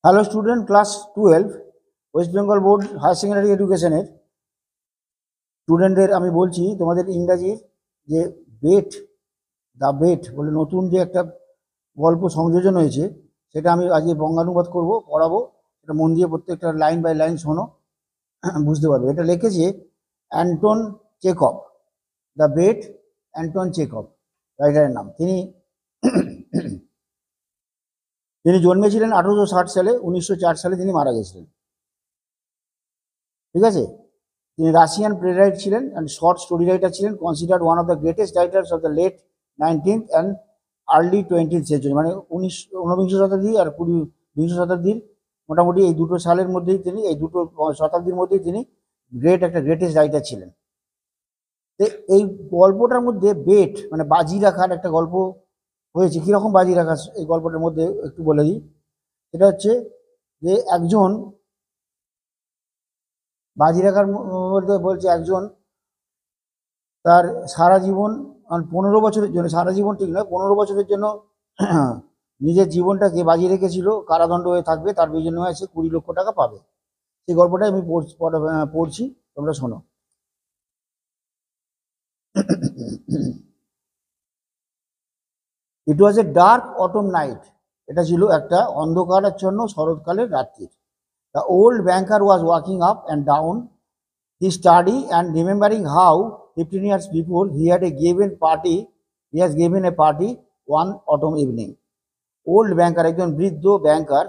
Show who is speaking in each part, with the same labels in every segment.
Speaker 1: Hello student, class 12 West Bengal board higher secondary এডুকেশনের স্টুডেন্টদের আমি বলছি, তোমাদের ইংরাজির যে দ্য বেট বলে নতুন যে একটা গল্প সংযোজন হয়েছে, সেটা আমি আজকে বঙ্গানুবাদ করব, পড়াবো। এটা মন দিয়ে প্রত্যেকটা লাইন বাই লাইন শোনো, বুঝতে পারবে। এটা লিখেছে Anton Chekhov. The bet, Anton Chekhov রাইটারের নাম। তিনি জন্মেছিলেন 1860 সালে, 1904 সালে তিনি মারা গেছিলেন। ঠিক আছে। তিনি রাশিয়ান প্লেরাইট ছিলেন অ্যান্ড শর্ট স্টোরি রাইটার ছিলেন, considered one of the greatest writers of the late 19th and early 20th century. মানে ঊনবিংশ শতাব্দী আর বিংশ শতাব্দীর মোটামুটি এই দুটো সালের মধ্যেই তিনি, এই দুটো শতাব্দীর মধ্যেই তিনি একটা গ্রেটেস্ট রাইটার ছিলেন। তো এই গল্পটার মধ্যে বেট মানে বাজি রাখার একটা গল্প হয়েছে। কীরকম বাজি রাখা এই গল্পটার মধ্যে একটু বলে দিই। এটা হচ্ছে যে একজন বাজি রাখার মধ্যে বলছে একজন তার সারা জীবন 15 বছরের জন্য, সারা জীবন ঠিক নয়, 15 বছরের জন্য নিজের জীবনটাকে বাজি রেখেছিল, কারাদণ্ড হয়ে থাকবে, তার বিনিময়ে সে 20 লক্ষ টাকা পাবে। সেই গল্পটাই আমি পড়ছি, তোমরা শোনো। ইট was a dark autumn night. এটা ছিল একটা অন্ধকারাচ্ছন্ন শরৎকালের রাত্রি। The old banker was walking up and down the study and remembering how 15 years before he has given a party one autumn evening. Old banker, একজন বৃদ্ধ ব্যাংকার,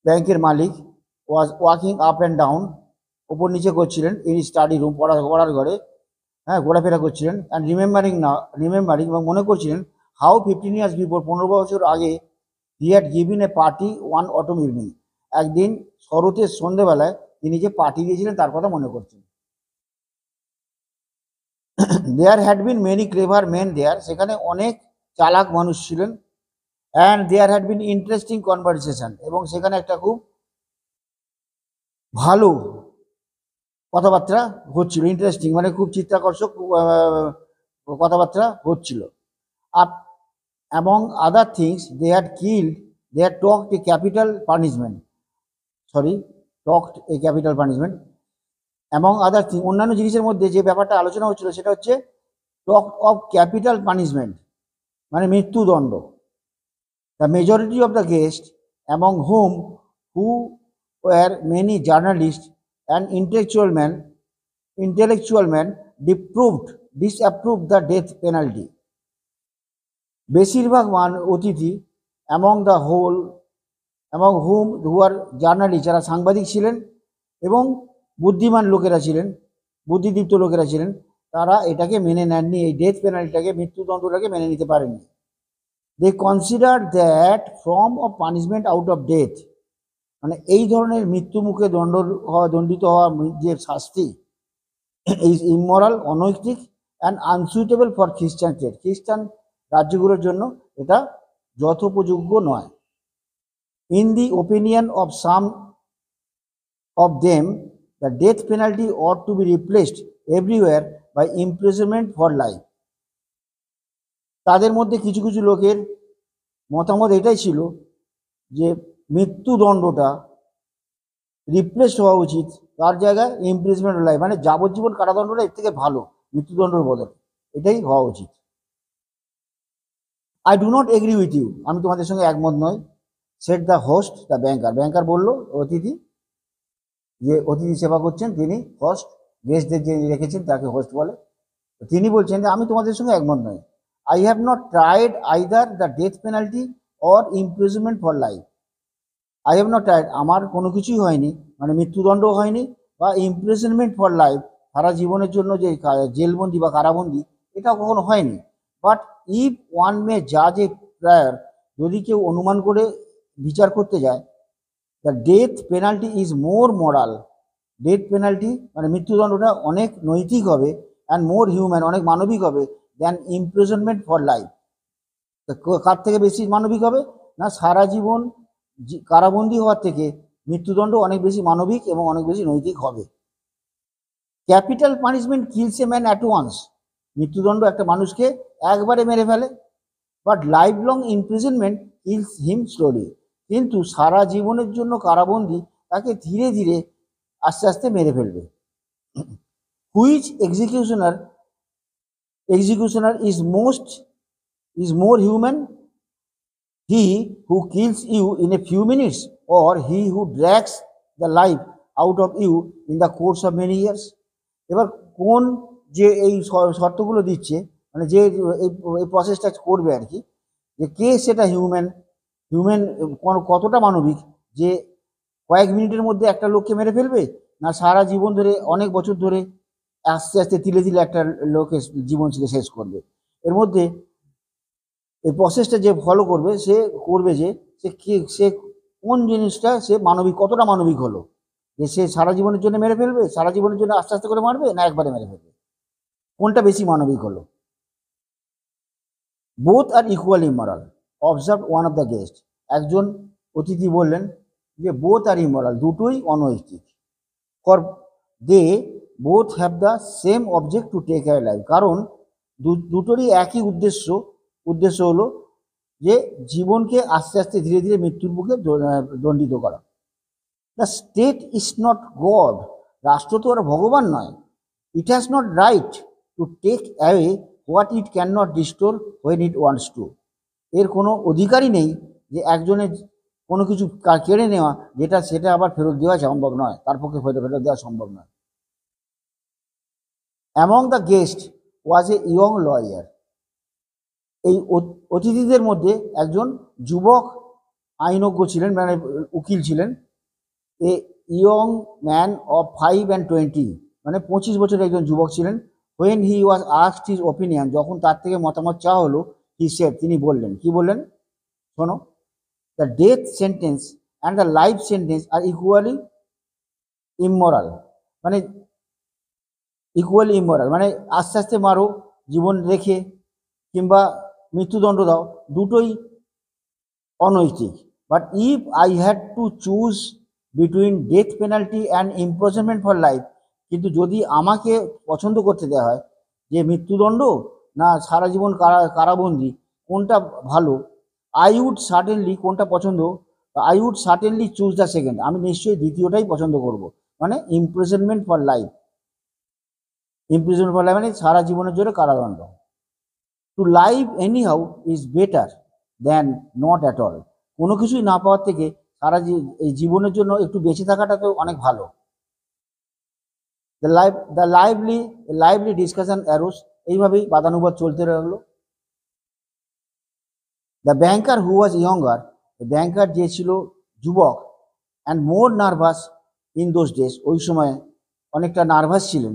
Speaker 1: ব্যাংকের মালিক, was walking up and down, উপর নিচে করছিলেন, in his study room, পড়ার ঘরে, হ্যাঁ, ঘোরাফেরা করছিলেন, and remembering এবং মনে করছিলেন how 15 years before, 15 বছর আগে, he had given a party one autumn evening, একদিন শরতের সন্ধ্যেবেলায় তিনি যে পার্টি দিয়েছিলেন তার কথা মনে করছেন। There had been many clever men there, সেখানে অনেক চালাক মানুষ ছিলেন। And there had been interesting conversation, এবং সেখানে একটা খুব ভালো কথাবার্তা হচ্ছিল। ইন্টারেস্টিং মানে খুব চিত্তাকর্ষক কথাবার্তা হচ্ছিল। Among other things they had talked a capital punishment, among other thing, অন্যান্য জিনিসের মধ্যে যে ব্যাপারটা আলোচনা হচ্ছিল সেটা হচ্ছে টক অফ ক্যাপিটাল পানিশমেন্ট, মানে মৃত্যুদণ্ড। The majority of the guest among whom who were many journalist and intellectual man disapproved the death penalty. বেশিরভাগ অতিথি অ্যামং হুম হু আর জার্নালিস্ট, যারা সাংবাদিক ছিলেন এবং বুদ্ধিমান লোকেরা ছিলেন, বুদ্ধিদীপ্ত লোকেরা ছিলেন, তারা এটাকে মেনে নেননি, এই ডেথ পেনাল্টিটাকে, মৃত্যুদণ্ডটাকে মেনে নিতে পারেননি। They consider that form of punishment out of death, মানে এই ধরনের মৃত্যু মুখে দণ্ডিত হওয়া যে শাস্তি, ইজ ইমোরাল, অনৈতিক, and unsuitable for Christian state, Christian রাজ্যগুলোর জন্য এটা যথোপযোগ্য নয়। In the opinion of some of them, the death penalty ought to be replaced everywhere by imprisonment for life. তাদের মধ্যে কিছু কিছু লোকের মতামত এটাই ছিল যে মৃত্যুদণ্ডটা রিপ্লেসড হওয়া উচিত, তার জায়গায় ইমপ্রিজনমেন্ট লাইফ, মানে যাবজ্জীবন কারাদণ্ডটা এর থেকে ভালো মৃত্যুদণ্ডের বদলে, এটাই হওয়া উচিত। I do not agree with you, আমি তোমাদের সঙ্গে একমত নই। Said the host, the banker বলল, যে অতিথি সেবা করছেন তিনি, হোস্ট, গেস্টদের যে রেখেছেন তাকে হোস্ট বলে। তিনি বলছেন যে আমি তোমাদের সঙ্গে একমত নই। I have not tried either the death penalty or imprisonment for life. I have not tried, আমার কোনো কিছুই হয়নি, মানে মৃত্যুদণ্ড হয়নি, বা ইমপ্রিজনমেন্ট ফর লাইফ, সারা জীবনের জন্য যে জেলবন্দি বা কারাবন্দি, এটা কখনো হয়নি। বাট ইফ ওয়ান মে জাজ এ প্রায়ার, যদি কেউ অনুমান করে বিচার করতে যায়, the death penalty is more moral, death penalty মানে মৃত্যুদণ্ডটা অনেক নৈতিক হবে, অ্যান্ড মোর হিউম্যান, অনেক মানবিক হবে, দ্যান ইমপ্রিজনমেন্ট ফর লাইফ। কার থেকে বেশি মানবিক হবে না, সারা জীবন কারাবন্দী হওয়ার থেকে মৃত্যুদণ্ড অনেক বেশি মানবিক এবং অনেক বেশি নৈতিক হবে। Capital punishment kills a man at once, মৃত্যুদণ্ড একটা মানুষকে একবারে মেরে ফেলে, but life long imprisonment kills him slowly, কিন্তু সারা জীবনের জন্য কারাবন্দী তাকে ধীরে ধীরে আস্তে আস্তে মেরে ফেলবে। Which executioner is more human, he who kills you in a few minutes or he who drags the life out of you in the course of many years? এবার কোন যে এই শর্তগুলো দিচ্ছে, মানে যে এই প্রসেসটা করবে আর কি, যে কে সেটা হিউম্যান কতটা মানবিক, যে কয়েক মিনিটের মধ্যে একটা লোককে মেরে ফেলবে, না সারা জীবন ধরে অনেক বছর ধরে আস্তে আস্তে তিলে তিলে একটা লোকের জীবন শেষ করবে। এর মধ্যে এই প্রসেসটা যে ফলো করবে সে করবে যে সে কোন জিনিসটা সে মানবিক, কতটা মানবিক হলো, যে সে সারা জীবনের জন্য মেরে ফেলবে, সারা জীবনের জন্য আস্তে আস্তে করে মারবে, না একবারে মেরে ফেলবে, কোনটা বেশি মানবিক হলো। Both are equally immoral, observe one of the guest. একজন অতিথি বললেন যে বোথ আর ইমরাল, দুটোই অনৈতিক। For they both have the same object to take a life, কারণ দুটোরই একই উদ্দেশ্য হলো যে জীবনকে আস্তে আস্তে ধীরে ধীরে মৃত্যুর মুখে দণ্ডিত করা। The state is not God, রাষ্ট্র তো আর ভগবান নয়। It has not right to take away what it can not restore when it wants to. এর কোনো অধিকারই নেই যে একজনের কোনো কিছু কেড়ে নেওয়া সেটা আবার ফেরত দেওয়া সম্ভব নয়, তার পক্ষে ফেরত দেওয়া সম্ভব নয়। Among the guest was a young lawyer, এই অতিথিদের মধ্যে একজন যুবক আইনজ্ঞ ছিলেন, মানে উকিল ছিলেন। A young man of 5 and 20, মানে 25 বছরের একজন যুবক ছিলেন। When he was asked his opinion, যখন তার থেকে মতামত চাওয়া হলো, হি সেড, তিনি বললেন, কি বললেন শোনো, the death sentence and the life sentence are equally immoral, মানে মানে আস্তে আস্তে মারো জীবন রেখে কিংবা মৃত্যুদণ্ড দাও, দুটোই অনৈতিক। But if I had to choose between death penalty and imprisonment for life, কিন্তু যদি আমাকে পছন্দ করতে দেওয়া হয় যে মৃত্যুদণ্ড না সারা জীবন কারাবন্দি, কোনটা ভালো, কোনটা পছন্দ, I would certainly choose the second, আমি নিশ্চয়ই দ্বিতীয়টাই পছন্দ করব, মানে ইমপ্রিজনমেন্ট ফর লাইফ মানে সারা জীবনের জন্য কারাদণ্ড। Two live any how is better than not at all, কোনো কিছুই না পাওয়ার থেকে এই জীবনের জন্য একটু বেঁচে থাকাটা তো অনেক ভালো। দ্য লাইভলি ডিসকাশন অ্যারোস, এইভাবেই বাদানুবাদ চলতে লাগলো। The banker who was younger, ব্যাংকার যে ছিল যুবক, and more nervous in those days, ওই সময় অনেকটা নার্ভাস ছিলেন,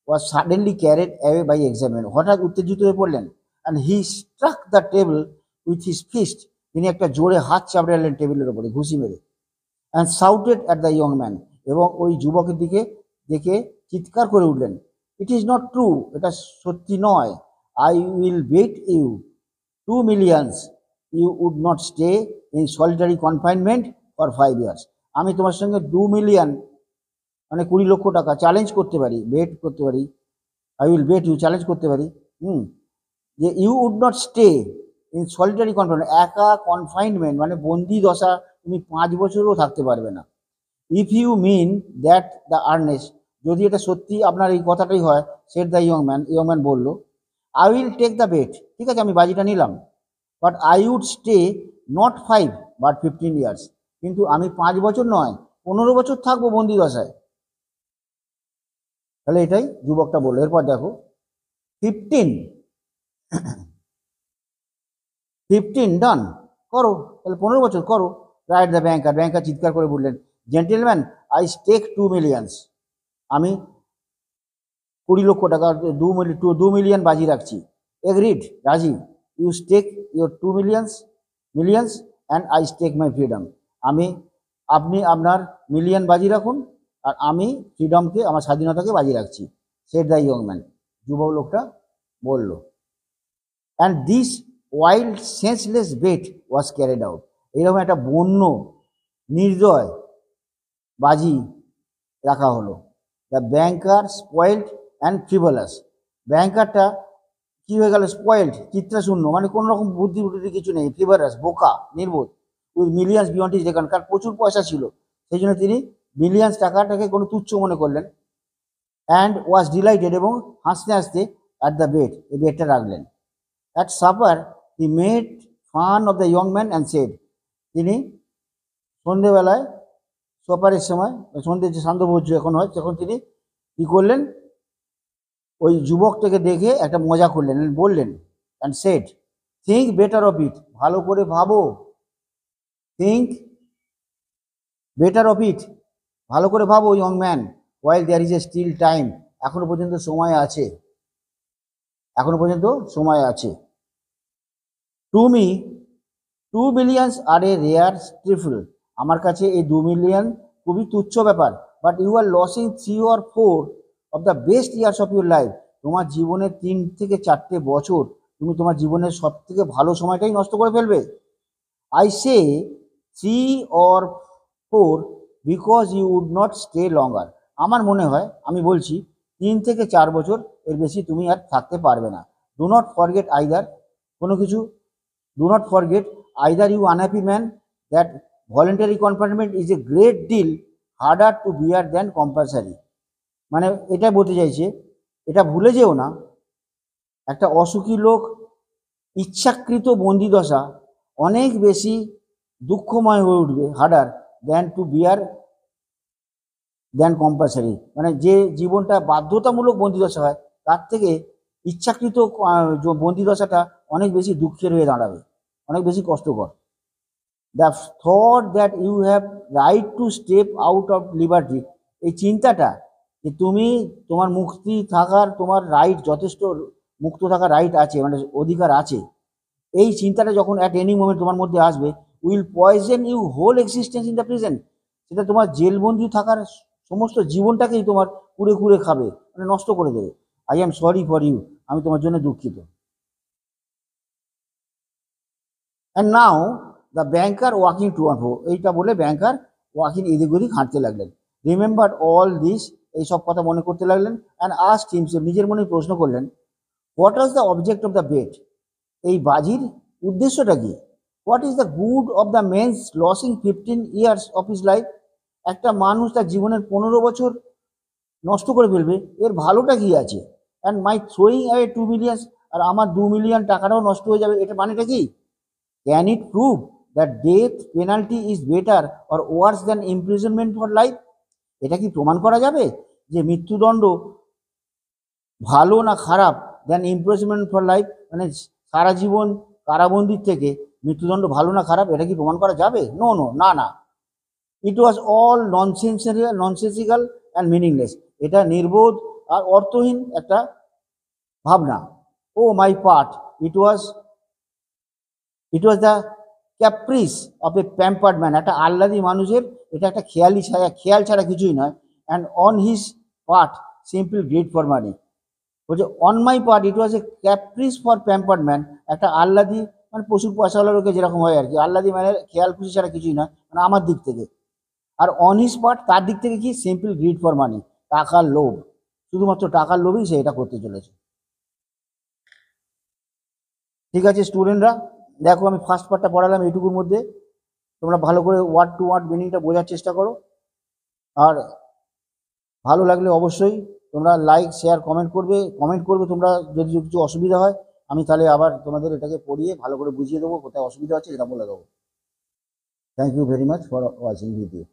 Speaker 1: was suddenly carried away by examination, হঠাৎ উত্তেজিত হয়ে পড়লেন। And he struck the table with his fist, তিনি একটা জোরে হাত চাপড়ালেন টেবিলের ওপরে ঘুষি মেরে। And shouted at the young man, এবং ওই যুবকের দিকে দেখে চিৎকার করে উঠলেন, ইট ইজ নট ট্রু, এটা সত্যি নয়। I will bet you 2 million you would not stay in solitary confinement for 5 years, আমি তোমার সঙ্গে 2 million মানে 20 লক্ষ টাকা চ্যালেঞ্জ করতে পারি, বেট করতে পারি, I will bet you, challenge করতে পারি, যে you would not stay in solitary confinement, একা কনফাইনমেন্ট মানে বন্দি দশা তুমি 5 বছরও থাকতে পারবে না। If you mean that the earnest, যদি এটা সত্যি আপনার এই কথাটাই হয়, সেড দ্য ইয়ং ম্যান বলল, I will take the bet, ঠিক আছে আমি বাজিটা নিলাম, but I would stay not 5 but 15 years, কিন্তু আমি 5 বছর নয় 15 বছর থাকবো বন্দি দশায়। তাহলে এটাই যুবকটা বললো। এরপর দেখো 15 ডান করো, তাহলে 15 বছর করো। রাইট দ্য ব্যাংকার চিৎকার করে বললেন, জেন্টেলম্যান আই স্টেক 2 million, আমি 20 লক্ষ টাকা 2 million বাজি রাখছি। এগ্রিড, রাজি। You stake your 2 millions and I stake my freedom, আপনি আপনার মিলিয়ন বাজি রাখুন আর আমি ফ্রিডমকে, আমার স্বাধীনতাকে বাজি রাখছি। সেড দ্য ইয়ং ম্যান, যুবক লোকটা বলল। And this wild senseless bet was carried out, এইরকম একটা বন্য নির্দয় বাজি রাখা হলো। The banker spoiled and frivolous, ব্যাংকারটা কি হয়ে গেল, স্পয়েলড চিত্রাশূন্য, মানে কোনো রকম বুদ্ধি কিছু নেই, ফ্রিভলাস বোকা নির্বোধ, with millions beyond his recon, কারণ প্রচুর পয়সা ছিল, সেই জন্য তিনি মিলিয়ন্স টাকাটাকে কোনো তুচ্ছ মনে করলেন। অ্যান্ড ওয়াজ ডিলাইটেড, এবং হাসতে হাসতে অ্যাট দ্য বেড, এই বেডটা রাখলেন। At supper he made fun of the young man and said, তিনি সন্ধেবেলায় সোপারের সময়, সন্ধ্যে যে সান্ধ্যভোজ্য এখন হয়, তখন তিনি কী করলেন, ওই যুবকটাকে দেখে একটা মজা করলেন, বললেন and said think better of it, ভালো করে ভাবো, থিঙ্ক বেটার অফ ইট, ভালো করে ভাবো young man, while there is a still time, এখনো পর্যন্ত সময় আছে, এখনো পর্যন্ত সময় আছে। To me 2 billions are a rare trifle, আমার কাছে এই 2 মিলিয়ন খুবই তুচ্ছ ব্যাপার, but you are losing 3 or 4 of the best years of your life, তোমার জীবনের 3 থেকে 4টে বছর তুমি তোমার জীবনের সব থেকে ভালো সময়টাই নষ্ট করে ফেলবে। I say 3 or 4 because you would not stay longer, আমার মনে হয়, আমি বলছি 3 থেকে 4 বছর, এর বেশি তুমি আর থাকতে পারবে না। ডু নট ফরগেট আইদার, কোনো কিছু, do not forget either you unhappy man that voluntary confinement is a great deal harder to bear than compulsory, মানে এটা বলতে চাইছে, এটা ভুলে যেও না, একটা অসুখী লোক ইচ্ছাকৃত বন্দিদশা অনেক বেশি দুঃখময় হয়ে উঠবে, harder than two bear than compulsory, মানে যে জীবনটা বাধ্যতামূলক বন্দিদশা হয়, তার থেকে ইচ্ছাকৃত বন্দিদশাটা অনেক বেশি দুঃখের হয়ে দাঁড়াবে, অনেক বেশি কষ্টকর। The thought that you have right to step out of liberty, এই চিন্তাটা যে তুমি তোমার মুক্তি থাকার, তোমার রাইট, যথেষ্ট মুক্ত থাকার রাইট আছে, মানে অধিকার আছে, এই চিন্তাটা যখন অ্যাট এনি মোমেন্ট তোমার মধ্যে আসবে, will poison you whole existence in the present, সেটা তোমার জেলবন্দি থাকার সমস্ত জীবনটাকেই তোমার কুড়ে কুড়ে খাবে, মানে নষ্ট করে দেবে। I am sorry for you, আমি তোমার জন্য দুঃখিত। And now the banker walking to and fro, এইটা বলে ব্যাংকার ওয়াকিং এদিক ওদিক হাঁটতে লাগলেন। রিমেম্বার অল দিস, এই সব কথা মনে করতে লাগলেন। অ্যান্ড আস্কড হিমসেলফ, নিজের মনে প্রশ্ন করলেন, what was the object of the bet, এই বাজির উদ্দেশ্যটা কি? What is the good of the men's losing 15 years of his life, একটা মানুষ তার জীবনের 15 বছর নষ্ট করে ফেলবে, এর ভালোটা কি আছে? And my throwing away 2 millions, আর আমার 2 মিলিয়ন টাকাটাও নষ্ট হয়ে যাবে, এটা মানেটা কি? Can it prove that death penalty is better or Wars than imprisonment for life, এটা কি প্রমাণ করা যাবে যে মৃত্যুদণ্ড ভালো না খারাপ দ্যান ইমপ্রিজনমেন্ট ফর লাইফ, মানে সারা জীবন কারাবন্দির থেকে মৃত্যুদণ্ড ভালো না খারাপ, এটা কি প্রমাণ করা যাবে? নো নো, না না। It was all nonsensical and meaningless, এটা নির্বোধ আর অর্থহীন একটা ভাবনা। On my part, it was the caprice of a pampered man, একটা আহ্লাদী মানুষের এটা একটা খেয়াল ছাড়া কিছুই নয়। And on his part simple greed for money, বলছে on my part it was a caprice for pampered man, একটা আহ্লাদী, মানে প্রচুর পয়সাওয়ালা লোকে যেরকম হয় আর কি, আহ্লাদী মানে খেয়াল খুশি ছাড়া কিছুই নয়, মানে আমার দিক থেকে। আর অন হিজ পার্ট, তার দিক থেকে কি? সিম্পল গ্রিড ফর মানি, টাকার লোভ, শুধুমাত্র টাকার লোভেই সে এটা করতে চলেছে। ঠিক আছে স্টুডেন্টরা, দেখো আমি ফার্স্ট পার্টটা পড়ালাম এইটুকুর মধ্যে, তোমরা ভালো করে ওয়ার্ড টু ওয়ার্ড মিনিংটা বোঝার চেষ্টা করো। আর ভালো লাগলে অবশ্যই তোমরা লাইক শেয়ার কমেন্ট করবে তোমরা, যদি কিছু অসুবিধা হয় আমি তাহলে আবার তোমাদের এটাকে পড়িয়ে ভালো করে বুঝিয়ে দেবো, কোথায় অসুবিধা হচ্ছে সেটা বলে দেবো। Thank you very much for watching video.